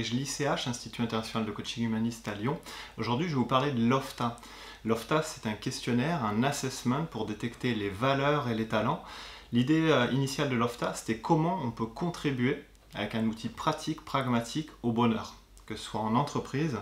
dirige l'ICH, Institut International de Coaching Humaniste à Lyon. Aujourd'hui, je vais vous parler de l'OFTA. L'OFTA, c'est un questionnaire, un assessment pour détecter les valeurs et les talents. L'idée initiale de l'OFTA, c'était comment on peut contribuer avec un outil pratique, pragmatique, au bonheur, que ce soit en entreprise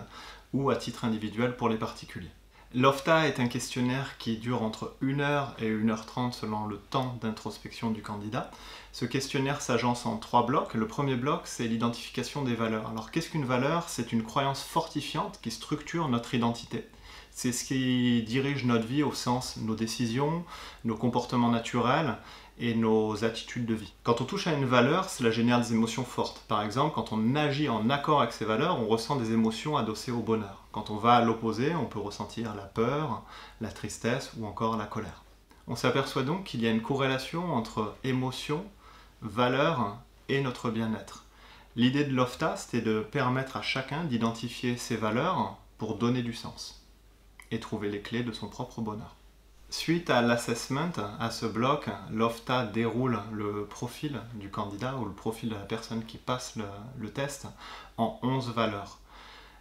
ou à titre individuel pour les particuliers. L'OFTA est un questionnaire qui dure entre 1 heure et 1 heure 30 selon le temps d'introspection du candidat. Ce questionnaire s'agence en 3 blocs. Le premier bloc, c'est l'identification des valeurs. Alors qu'est-ce qu'une valeur? C'est une croyance fortifiante qui structure notre identité. C'est ce qui dirige notre vie au sens nos décisions, nos comportements naturels et nos attitudes de vie. Quand on touche à une valeur, cela génère des émotions fortes. Par exemple, quand on agit en accord avec ces valeurs, on ressent des émotions adossées au bonheur. Quand on va à l'opposé, on peut ressentir la peur, la tristesse ou encore la colère. On s'aperçoit donc qu'il y a une corrélation entre émotion, valeur et notre bien-être. L'idée de l'OFTA, c'était de permettre à chacun d'identifier ses valeurs pour donner du sens et trouver les clés de son propre bonheur. Suite à l'assessment, à ce bloc, l'OFTA déroule le profil du candidat ou le profil de la personne qui passe le test en 11 valeurs.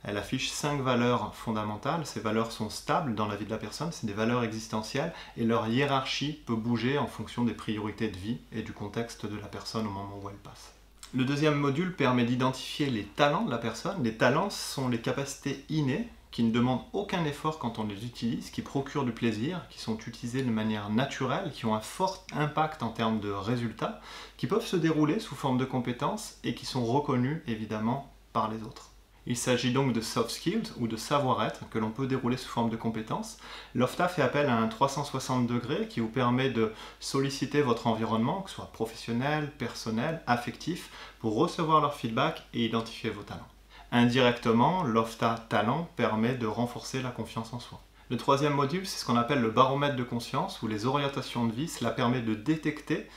Elle affiche 5 valeurs fondamentales. Ces valeurs sont stables dans la vie de la personne, c'est des valeurs existentielles et leur hiérarchie peut bouger en fonction des priorités de vie et du contexte de la personne au moment où elle passe. Le deuxième module permet d'identifier les talents de la personne. Les talents sont les capacités innées qui ne demandent aucun effort quand on les utilise, qui procurent du plaisir, qui sont utilisés de manière naturelle, qui ont un fort impact en termes de résultats, qui peuvent se dérouler sous forme de compétences et qui sont reconnus évidemment par les autres. Il s'agit donc de soft skills ou de savoir-être que l'on peut dérouler sous forme de compétences. L'OFTA fait appel à un 360 degrés qui vous permet de solliciter votre environnement, que ce soit professionnel, personnel, affectif, pour recevoir leur feedback et identifier vos talents. Indirectement, l'OFTA Talent permet de renforcer la confiance en soi. Le troisième module, c'est ce qu'on appelle le baromètre de conscience ou les orientations de vie. Cela permet de détecter,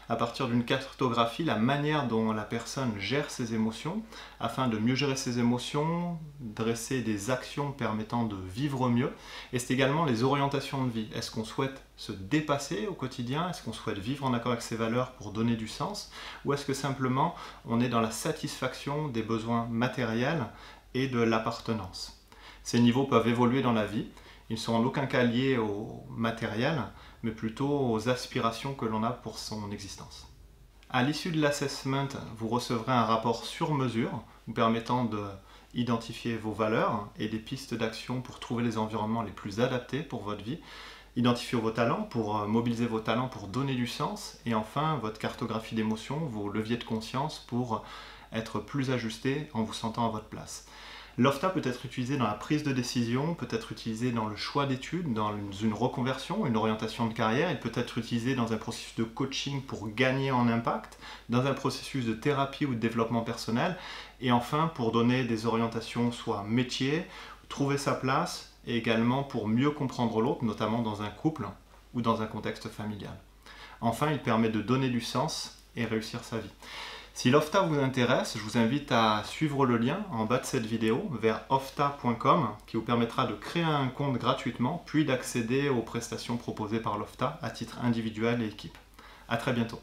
à partir d'une cartographie, la manière dont la personne gère ses émotions, afin de mieux gérer ses émotions, dresser des actions permettant de vivre mieux. Et c'est également les orientations de vie. Est-ce qu'on souhaite se dépasser au quotidien? Est-ce qu'on souhaite vivre en accord avec ses valeurs pour donner du sens? Ou est-ce que simplement on est dans la satisfaction des besoins matériels et de l'appartenance? Ces niveaux peuvent évoluer dans la vie. Ils ne sont en aucun cas liés au matériel, mais plutôt aux aspirations que l'on a pour son existence. À l'issue de l'assessment, vous recevrez un rapport sur mesure vous permettant d'identifier vos valeurs et des pistes d'action pour trouver les environnements les plus adaptés pour votre vie, identifier vos talents pour mobiliser vos talents pour donner du sens, et enfin votre cartographie d'émotions, vos leviers de conscience pour être plus ajusté en vous sentant à votre place. L'OFTA peut être utilisé dans la prise de décision, peut être utilisé dans le choix d'études, dans une reconversion, une orientation de carrière. Il peut être utilisé dans un processus de coaching pour gagner en impact, dans un processus de thérapie ou de développement personnel, et enfin pour donner des orientations soit métier, trouver sa place, et également pour mieux comprendre l'autre, notamment dans un couple ou dans un contexte familial. Enfin, il permet de donner du sens et réussir sa vie. Si l'OFTA vous intéresse, je vous invite à suivre le lien en bas de cette vidéo vers ofta.com qui vous permettra de créer un compte gratuitement puis d'accéder aux prestations proposées par l'OFTA à titre individuel et équipe. À très bientôt.